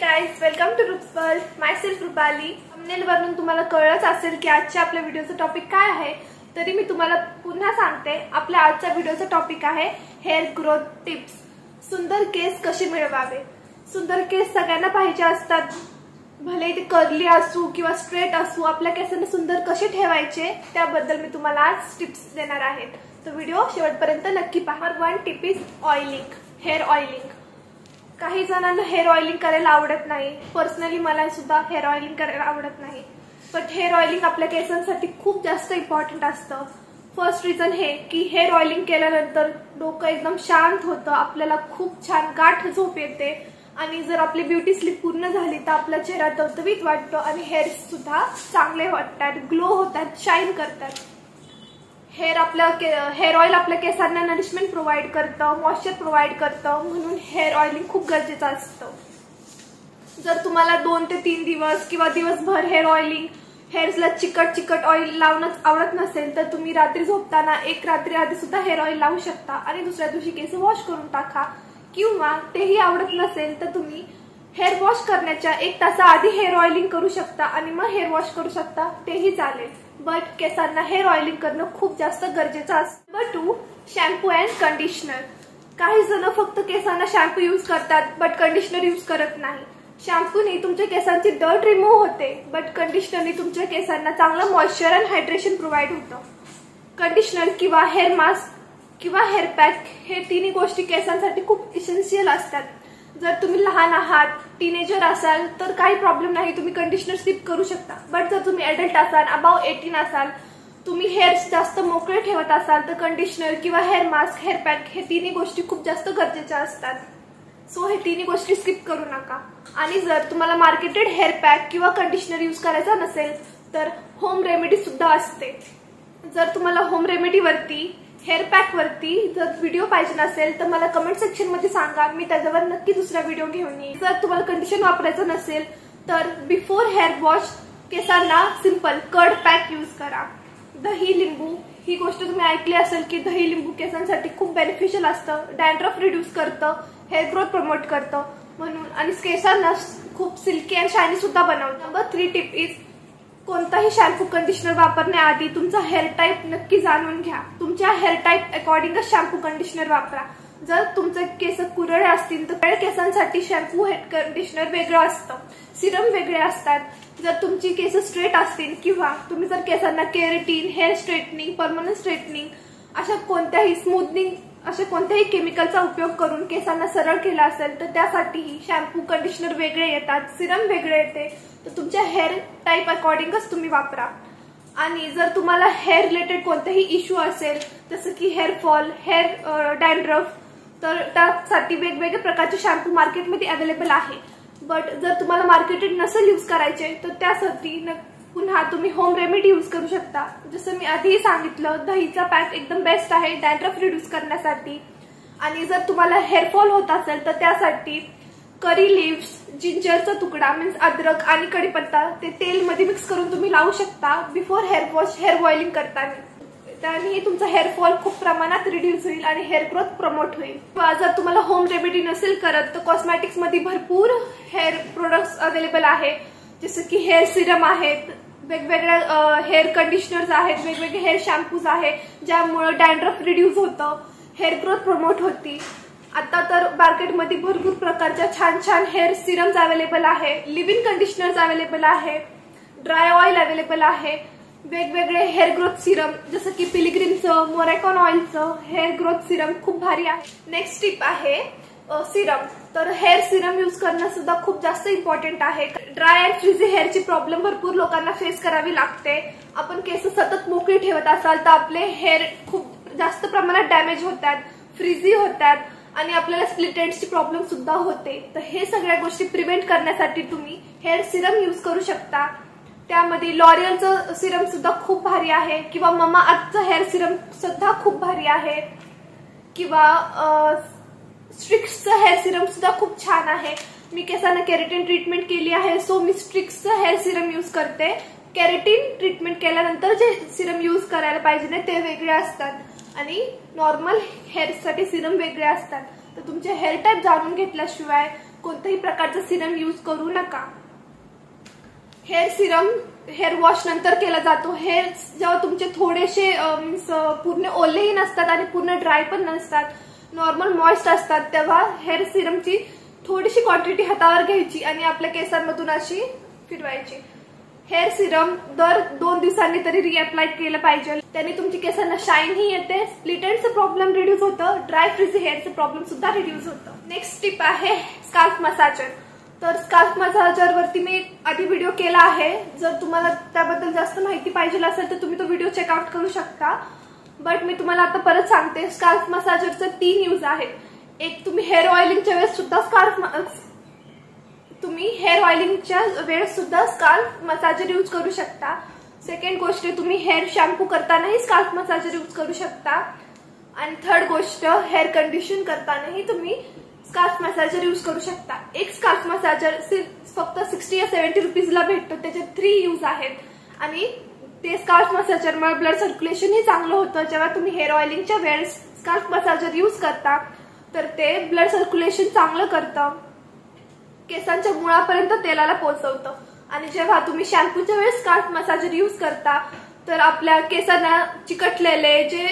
Guys, welcome to Roops world. Myself Rupali. Thumbnail वरून तुम्हाला कळलंच असेल की आजच्या आपल्या व्हिडिओचा टॉपिक काय आहे. तरी मी तुम्हाला पुन्हा सांगते, आपल्या आजच्या व्हिडिओचा टॉपिक आहे हेअर ग्रोथ टिप्स. सुंदर केस कसे मिळवावे. सुंदर केस सगळ्यांना पाहिजे असतात, भले ते कर्ली असू किंवा स्ट्रेट असू. आपल्या केसांना सुंदर कसे ठेवायचे त्याबद्दल मी तुम्हाला आज टिप्स देणार आहे. तर व्हिडिओ शेवटपर्यंत नक्की पहा. 1 tip is oiling. Hair oiling. काही जणांना हेअर ऑइलिंग करायला आवडत नाही. पर्सनली मला सुद्धा हेअर ऑइलिंग करायला आवडत नाही. बट हेअर ऑइलिंग आपल्या केसांसाठी खूप जास्त इम्पॉर्टंट असतं. फर्स्ट रिझन हे की हेअर ऑइलिंग केल्यानंतर डोकं एकदम शांत होतं, आपल्याला खूप छान गाठ झोप येते आणि जर आपली ब्युटी स्लीप पूर्ण झाली तर आपला चेहरा टवटवीत वाटतो आणि हेअर सुद्धा चांगले वाटतात, ग्लो होतात, शाईन करतात. हेअर ऑइल आपल्या केसांना नरिशमेंट प्रोव्हाइड करतं, मॉइश्चर प्रोव्हाइड करतं, म्हणून हेअर ऑइलिंग खूप गरजेचं असतं. जर तुम्हाला 2 ते 3 दिवस किंवा दिवसभर हेअर ऑइलिंग, हेअर्सला चिकट ऑइल लावणं आवडत नसेल तर तुम्ही रात्री झोपताना एक रात्री आधी सुद्धा हेअर ऑइल लावू शकता आणि दुसऱ्या दिवशी केस वॉश करून टाका. किंवा तेही आवडत नसेल तर तुम्ही हेअर वॉश करण्याच्या 1 तासाआधी हेअर ऑइलिंग करू शकता आणि मग हेअर वॉश करू शकता, तेही चालेल. बट केसांना हेअर ऑइलिंग करणं खूप जास्त गरजेचं असतं. Number 2, shampoo and conditioner. काही जण फक्त केसांना शॅम्पू यूज करतात बट कंडिशनर यूज करत नाही. शॅम्पूने तुमच्या केसांची डर्ट रिमूव्ह होते, बट कंडिशनरने तुमच्या केसांना चांगलं मॉइश्चर अँड हायड्रेशन प्रोव्हाइड होतं. कंडिशनर किंवा हेअर मास्क किंवा हेअर पॅक हे तिन्ही गोष्टी केसांसाठी खूप इसेन्शियल असतात. जर तुम्ही लहान आहात, टीनेजर असाल तर काही प्रॉब्लेम नाही, तुम्ही कंडिशनर स्किप करू शकता. बट जर तुम्ही ॲडल्ट असाल, अबाव 18 असाल, तुम्ही हेअर जास्त मोकळे ठेवत असाल तर कंडिशनर किंवा हेअर मास्क, हेअर पॅक हे तिन्ही गोष्टी खूप जास्त गरजेच्या असतात. सो हे तिन्ही गोष्टी स्किप करू नका. आणि जर तुम्हाला मार्केटेड हेअर पॅक किंवा कंडिशनर यूज करायचा नसेल तर होम रेमेडी सुद्धा असते. जर तुम्हाला होम रेमेडीवरती, हेअर पॅक वरती जर व्हिडिओ पाहिजे नसेल तर मला कमेंट सेक्शन मध्ये सांगा, मी त्याच्यावर नक्की दुसरा व्हिडिओ घेऊन येईन. जर तुम्हाला कंडिशन वापरायचं नसेल तर बिफोर हेअर वॉश केसांना सिंपल कर्ड पॅक यूज करा. दही लिंबू ही गोष्ट तुम्ही ऐकली असेल की दही लिंबू केसांसाठी खूप बेनिफिशियल असतं, डॅन्ड्रफ रिड्यूस करतं, हेअर ग्रोथ प्रमोट करतं म्हणून, आणि केसांना खूप सिल्की अँड शायनी सुद्धा बनवतं. नंबर 3 टिप इज कोणताही शॅम्पू कंडिशनर वापरण्याआधी तुमचा हेअर टाईप नक्की जाणून घ्या. तुमच्या हेअर टाईप अकॉर्डिंगच शॅम्पू कंडिशनर वापरा. जर तुमचे केस कुरळे असतील तर कुरळ्या केसांसाठी शॅम्पू हेअर कंडिशनर वेगळं असतं, सिरम वेगळे असतात. जर तुमची केस स्ट्रेट असतील किंवा तुम्ही जर केसांना keratin, hair straightening, permanent straightening अशा कोणत्याही स्मूथनिंग अशा कोणत्याही केमिकलचा उपयोग करून केसांना सरळ केला असेल तर त्यासाठीही शॅम्पू कंडिशनर वेगळे येतात, सिरम वेगळे येते. तर तुमच्या हेअर टाईप अकॉर्डिंगच तुम्ही वापरा. आणि जर तुम्हाला हेअर रिलेटेड कोणताही इश्यू असेल जसं की हेअर फॉल, हेअर डॅन्ड्रफ, तर त्यासाठी वेगवेगळ्या प्रकारचे शॅम्पू मार्केटमध्ये अवेलेबल आहे. बट जर तुम्हाला मार्केटेड नसेल यूज करायचे तर त्यासाठी पुन्हा तुम्ही होम रेमेडी यूज करू शकता. जसं मी आधीही सांगितलं, दहीचा पॅक एकदम बेस्ट आहे डॅन्ड्रफ रिड्यूस करण्यासाठी. आणि जर तुम्हाला हेअरफॉल होत असेल तर त्यासाठी करी लिव्स, जिंजरचा तुकडा मीन्स अद्रक आणि कढीपत्ता ते तेलमध्ये मिक्स करून तुम्ही लावू शकता before hair wash, hair oiling करताना. त्याने तुमचा हेअरफॉल खूप प्रमाणात रिड्यूस होईल आणि हेअर ग्रोथ प्रमोट होईल. किंवा जर तुम्हाला होम रेमेडी नसेल करत तर कॉस्मॅटिक्स मध्ये भरपूर हेअर प्रोडक्ट्स अवेलेबल आहे. जसं की हेअर सिरम आहेत, वेगवेगळ्या हेअर कंडिशनर्स आहेत, वेगवेगळे हेअर शॅम्पूज आहेत ज्यामुळे डॅन्ड्रफ रिड्यूस होतं, हेअर ग्रोथ प्रमोट होती. आता तर मार्केटमध्ये भरपूर प्रकारच्या छान हेअर सिरम्स अवेलेबल आहे, लिव्ह इन कंडिशनर्स अवेलेबल आहे, ड्राय ऑइल अवेलेबल आहे, वेगवेगळे हेअर ग्रोथ सिरम जसं की पिलिग्रिमचं, मोरॅकॉन ऑइलचं हेअर ग्रोथ सिरम खूप भारी आहे. नेक्स्ट टिप आहे सिरम. तर हेअर सिरम यूज करणं सुद्धा खूप जास्त इम्पॉर्टंट आहे. ड्राय अँड फ्रिझी हेअरची प्रॉब्लेम भरपूर लोकांना फेस करावी लागते. आपण केस सतत मोकळी ठेवत असाल तर आपले हेअर खूप जास्त प्रमाणात डॅमेज होतात, फ्रिझी होतात आणि आपल्याला स्प्लिट एंड्सची प्रॉब्लेम सुद्धा होते. तर हे सगळ्या गोष्टी प्रिव्हेंट करण्यासाठी तुम्ही हेअर सिरम यूज करू शकता. त्यामध्ये लॉरियलचं सिरम सुद्धा खूप भारी आहे किंवा ममा अर्थचं हेअर सिरम सुद्धा खूप भारी आहे किंवा स्ट्रिक्सचं हेअर सिरम सुद्धा खूप छान आहे. मी केसांना केरेटिन ट्रीटमेंट केली आहे, सो मी स्ट्रिक्सचं हेअर सिरम यूज करते. केरेटिन ट्रीटमेंट केल्यानंतर जे सिरम यूज करायला पाहिजे ना ते वेगळे असतात आणि नॉर्मल हेअरसाठी सिरम वेगळे असतात. तर तुमचे हेअर टाईप जाणून घेतल्याशिवाय कोणत्याही प्रकारचा सिरम यूज करू नका. हेअर सिरम हेअर वॉश नंतर केला जातो. हेअर जेव्हा तुमचे थोडेसे पूर्ण ओलेही नसतात आणि पूर्ण ड्राय पण नसतात, नॉर्मल मॉइस्ट असतात, तेव्हा हेअर सिरमची थोडीशी क्वांटिटी हातावर घ्यायची आणि आपल्या केसांमधून अशी फिरवायची. हेअर सिरम दर 2 दिवसांनी तरी रिअप्लाय केलं पाहिजे. त्याने तुमच्या केसांना शाईन ही येते, स्प्लिट एंडचं प्रॉब्लेम रिड्यूस होतं, ड्राय फ्रिझी हेअरचं प्रॉब्लेम सुद्धा रिड्यूस होतं. नेक्स्ट टिप आहे स्काल्प मसाजर. तर स्काल्प मसाजर वरती मी आधी व्हिडिओ केला आहे. जर तुम्हाला त्याबद्दल जास्त माहिती पाहिजे असेल तर तुम्ही तो व्हिडिओ चेकआउट करू शकता. बट मी तुम्हाला आता परत सांगते, स्काल्प मसाजरचे 3 यूज आहेत. एक, तुम्ही हेअर ऑइलिंगच्या वेळेस सुद्धा स्काल्प मसाजर यूज करू शकता. सेकंड गोष्ट, तुम्ही हेअर शॅम्पू करतानाही स्काल्प मसाजर यूज करू शकता. आणि थर्ड गोष्ट, हेअर कंडिशन करतानाही तुम्ही स्काल्प मसाजर यूज करू शकता. एक स्काल्प मसाजर फक्त 60 या 70 रुपीजला भेटतो. त्याचे 3 यूज आहेत आणि ते स्काल्प मसाजरमुळे ब्लड सर्क्युलेशन ही चांगलं होतं. जेव्हा तुम्ही हेअर ऑइलिंगच्या वेळेस स्काल्प मसाजर यूज करता तर ते ब्लड सर्क्युलेशन चांगलं करतं, केसांच्या मुळापर्यंत तेलाला पोहोचवतं. आणि जेव्हा तुम्ही शॅम्पूच्या वेळेस स्काल्प मसाजर यूज करता तर आपल्या केसांना चिकटलेले जे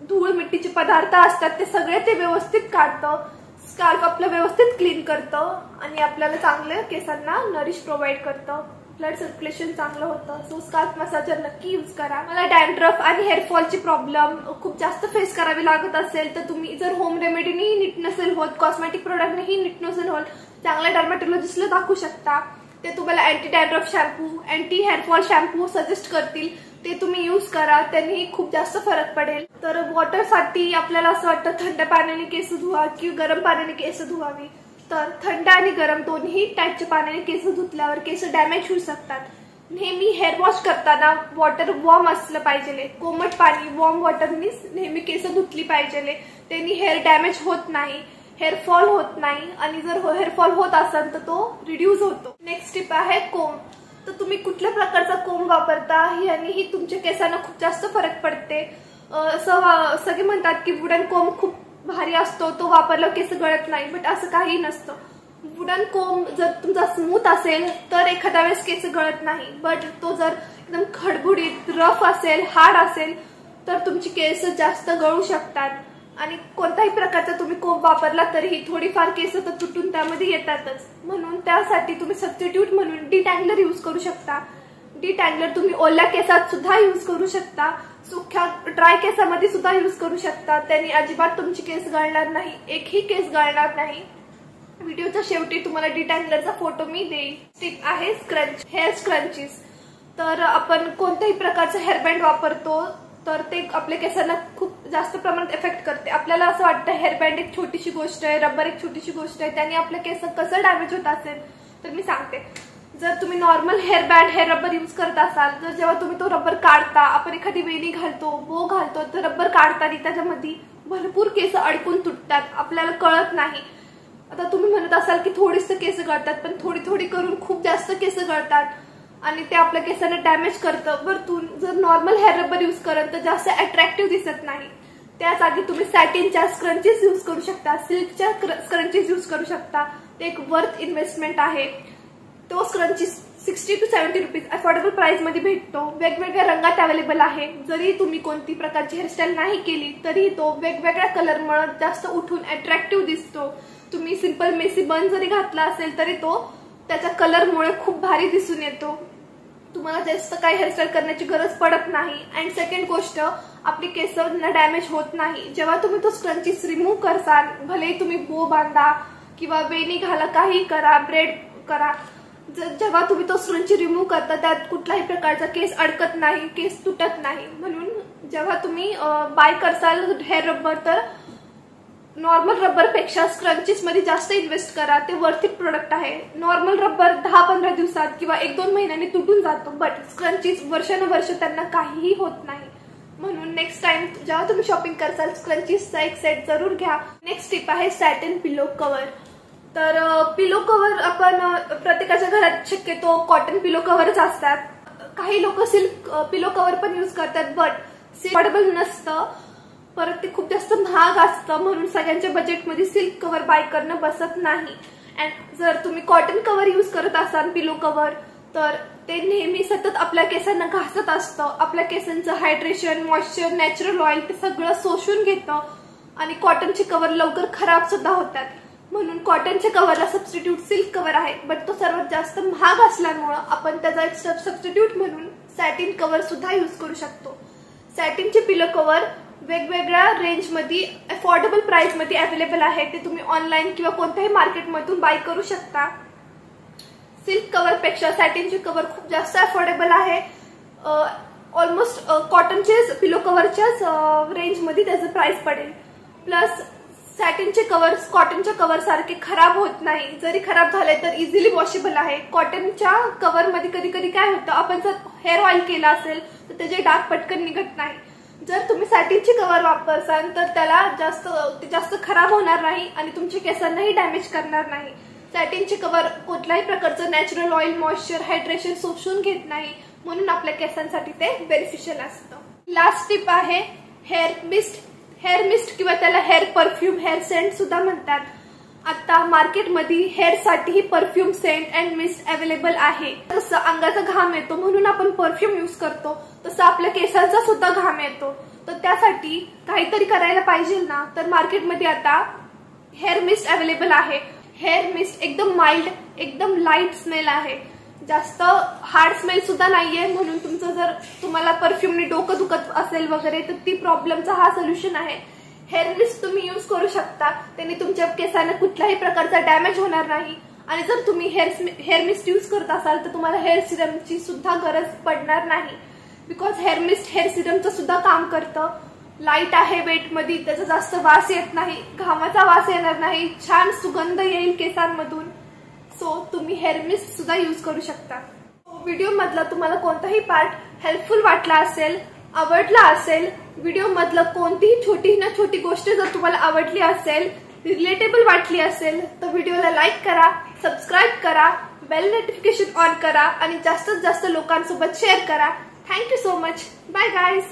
धूळ मिट्टीचे पदार्थ असतात ते सगळे ते व्यवस्थित काढतं. स्काल्प आपलं व्यवस्थित क्लीन करतं आणि आपल्याला चांगले केसांना नरिश प्रोव्हाइड करतं, ब्लड सर्क्युलेशन चांगलं होतं. सो स्काल्प मसाजर नक्की यूज करा. मला डॅन्ड्रफ आणि हेअरफॉलची प्रॉब्लेम खूप जास्त फेस करावी लागत असेल तर तुम्ही जर होम रेमेडीनेही नीट नसेल होत, कॉस्मेटिक प्रोडक्टनेही नीट नसेल होत, चांगल्या डर्मॅटोलॉजिस्टला दाखवू शकता. ते तुम्हाला anti dandruff shampoo, anti hair fall shampoo suggest करतील, ते तुम्ही यूज करा. त्यांनी खूप जास्त फरक पडेल. तर वॉटरसाठी आपल्याला असं वाटतं थंड पाण्याने केस धुवा किंवा गरम पाण्याने केस धुवावी. तर थंड आणि गरम दोन्ही टाईपच्या पाण्याने केस धुतल्यावर केस डॅमेज होऊ शकतात. नेहमी हेअर वॉश करताना वॉटर वॉर्म असलं पाहिजे. कोमट पाणी वॉर्म वॉटरनी नेहमी केस धुतली पाहिजे. त्यांनी हेअर डॅमेज होत नाही, हेअरफॉल होत नाही आणि जर हेअरफॉल होत असेल तर तो रिड्यूस होतो. नेक्स्ट टिप आहे कोंब. तर तुम्ही कुठल्या प्रकारचा कोंब वापरता यानेही तुमच्या केसांना खूप जास्त फरक पडते. सगळे म्हणतात की वुडन कोंब खूप भारी असतो, तो वापरला केस गळत नाही, बट असं काही नसतं. वुडन कोंब जर तुमचा स्मूथ असेल तर एखाद्या वेळेस केस गळत नाही, बट तो जर एकदम खडबुडीत रफ असेल, हार्ड असेल तर तुमची केस जास्त गळू शकतात. आणि कोणत्याही प्रकारचा तुम्ही कोंब वापरला तरीही थोडीफार केस तर तुटून त्यामध्ये येतातच. म्हणून त्यासाठी तुम्ही सबस्टिट्यूट म्हणून डिटँगलर यूज करू शकता. डिटँगलर तुम्ही ओल्या केसात सुद्धा यूज करू शकता, सुख्या ड्राय केसामध्ये सुद्धा यूज करू शकता. त्यांनी अजिबात तुमची केस गळणार नाही, एकही केस गळणार नाही. व्हिडिओच्या शेवटी तुम्हाला डिटँगलरचा फोटो मी देईन. टिप आहे हेअर स्क्रंचीज. तर आपण कोणत्याही प्रकारचं हेअरबँड वापरतो तर ते आपल्या केसांना खूप जास्त प्रमाणात इफेक्ट करते. आपल्याला असं वाटतं हेअरबँड एक छोटीशी गोष्ट आहे, रबर एक छोटीशी गोष्ट आहे, त्याने आपल्या केस कसं डॅमेज होत असेल तर मी सांगते. जर तुम्ही normal hairband hair rubber use करत असाल तर जेव्हा तुम्ही तो रबर काढता, आपण एखादी वेणी घालतो, बो घालतो, तर रबर काढताना त्याच्यामध्ये भरपूर केस अडकून तुटतात, आपल्याला कळत नाही. आता तुम्ही म्हणत असाल की थोडीच केस गळतात, पण थोडी थोडी करून खूप जास्त केस गळतात आणि ते आपल्या केसांना डॅमेज करतं. वरतून जर नॉर्मल हेअर रबर यूज करत तर जास्त अट्रॅक्टिव्ह दिसत नाही. त्या जागी तुम्ही सॅटिनच्या स्क्रंचीज यूज करू शकता, सिल्कच्या स्क्रंचीज यूज करू शकता. ते एक वर्थ इन्व्हेस्टमेंट आहे. तो scrunchies 60 to 70 rupees affordable price मध्ये भेटतो. वेगवेगळ्या रंगात अवेलेबल आहे. जरी तुम्ही कोणती प्रकारची हेअरस्टाईल नाही केली तरी तो वेगवेगळ्या कलरमुळे जास्त उठून अट्रॅक्टिव्ह दिसतो. तुम्ही सिंपल मेसी बन जरी घातला असेल तरी तो त्याच्या कलरमुळे खूप भारी दिसून येतो. तुम्हाला जास्त काही हेअरस्टाईल करण्याची गरज पडत नाही. अँड सेकंड गोष्ट, आपली केसांना डॅमेज होत नाही. जेव्हा तुम्ही तो स्क्रंचीज रिमूव्ह करसाल, भलेही तुम्ही बो बांधा किंवा वेणी घाला, काही करा, ब्रेड करा, जेव्हा तुम्ही तो स्क्रंची रिमूव्ह करता त्यात कुठल्याही प्रकारचा केस अडकत नाही, केस तुटत नाही. म्हणून जेव्हा तुम्ही बाय करसाल हेअर रबर तर नॉर्मल रबर पेक्षा स्क्रंचीज मध्ये जास्त इन्व्हेस्ट करा. ते वर्थ इट प्रोडक्ट आहे. नॉर्मल रबर 10-15 दिवसात किंवा 1-2 महिन्यांनी तुटून जातो, बट स्क्रंचीज वर्षानुवर्ष त्यांना काहीही होत नाही. म्हणून नेक्स्ट टाइम जेव्हा तुम्ही शॉपिंग करसाल स्क्रंचीजचा एक सेट जरूर घ्या. नेक्स्ट टिप आहे सॅटिन पिलो कव्हर. तर पिलो कव्हर आपण प्रत्येकाच्या घरात शक्यतो कॉटन पिलो कव्हरच असतात. काही लोक सिल्क पिलो कव्हर पण यूज करतात, बट अफोर्डेबल नसतं, परत ते खूप जास्त महाग असतं. म्हणून सगळ्यांच्या बजेटमध्ये सिल्क कव्हर बाय करणं बसत नाही. अँड जर तुम्ही कॉटन कव्हर यूज करत असाल, पिलो कव्हर, तर ते नेहमी सतत आपल्या केसांना घासत असतं. आपल्या केसांचं हायड्रेशन, मॉइश्चर, नॅचरल ऑइल ते सगळं शोषून घेतं आणि कॉटनचे कव्हर लवकर खराब सुद्धा होतात. म्हणून कॉटनच्या कव्हरला सबस्टिट्यूट सिल्क कव्हर आहे, बट तो सर्वात जास्त महाग असल्यामुळे आपण त्याचा एक सबस्टिट्यूट म्हणून सॅटिन कव्हर सुद्धा यूज करू शकतो. सॅटिनचे पिलो कव्हर वेगवेगळ्या रेंजमध्ये अफोर्डेबल प्राइसमध्ये अवेलेबल आहे. ते तुम्ही ऑनलाईन किंवा कोणत्याही मार्केटमधून बाय करू शकता. सिल्क कव्हर पेक्षा सॅटिनचे कव्हर खूप जास्त अफोर्डेबल आहे. ऑलमोस्ट कॉटनचे पिलो कव्हरच्याच रेंजमध्ये त्याचं प्राइस पडेल. प्लस सॅटिनचे कव्हर्स कॉटनच्या कव्हर सारखे खराब होत नाही. जरी खराब झाले तर इझिली वॉशेबल आहे. कॉटनच्या कव्हर मध्ये कधी कधी काय होतं, आपण जर हेअर ऑइल केला असेल तर त्याचे डाग पटकन निघत नाही. जर तुम्ही सॅटिनचे कव्हर वापरसाल तर त्याला जास्त खराब होणार नाही आणि तुमच्या केसांनाही डॅमेज करणार नाही. सॅटिनचे कव्हर कुठल्याही प्रकारचं नॅचरल ऑइल, मॉइश्चर, हायड्रेशन शोषून घेत नाही, म्हणून आपल्या केसांसाठी ते बेनिफिशियल असतं. लास्ट टिप आहे हेअर मिस्ट. हेअर मिस्ट किंवा त्याला हेअर परफ्यूम, हेअर सेंट सुद्धा म्हणतात. आता मार्केटमध्ये हेअरसाठीही perfume, scent and mist available आहे. जसं अंगाचा घाम येतो म्हणून आपण परफ्यूम यूज करतो, तसं आपल्या केसांचा सुद्धा घाम येतो. तर त्यासाठी काहीतरी करायला पाहिजे ना, तर मार्केटमध्ये आता हेअर मिस्ट अवेलेबल आहे. हेअर मिस्ट एकदम माइल्ड, एकदम लाईट स्मेल आहे, जास्त हार्ड स्मेल सुद्धा नाहीये. म्हणून तुम्हाला परफ्यूमने डोकं दुखत असेल वगैरे तर ती प्रॉब्लेमचा हा सोल्युशन आहे. हेअर मिस्ट तुम्ही यूज करू शकता, त्याने तुमच्या केसांना कुठल्याही प्रकारचा डॅमेज होणार नाही. आणि जर तुम्ही हेअर मिस्ट यूज करत असाल तर तुम्हाला हेअर सिरमची सुद्धा गरज पडणार नाही. बिकॉज हेअर मिस्ट हेअर सिरमचं सुद्धा काम करतं. लाईट आहे वेटमध्ये, त्याचा जास्त वास येत नाही, घामाचा वास येणार नाही, छान सुगंध येईल केसांमधून. सो तुम्ही हेअर मिस्ट सुद्धा यूज करू शकता. व्हिडिओ मधला तुम्हाला कोणताही पार्ट हेल्पफुल वाटला असेल, आवडला असेल, व्हिडिओ मधलं कोणतीही छोटी ना छोटी गोष्ट जर तुम्हाला आवडली असेल, रिलेटेबल वाटली असेल, तर व्हिडिओला लाईक करा, सबस्क्राईब करा, बेल नोटिफिकेशन ऑन करा आणि जास्तीत जास्त लोकांसोबत शेअर करा. Thank you so much. Bye guys.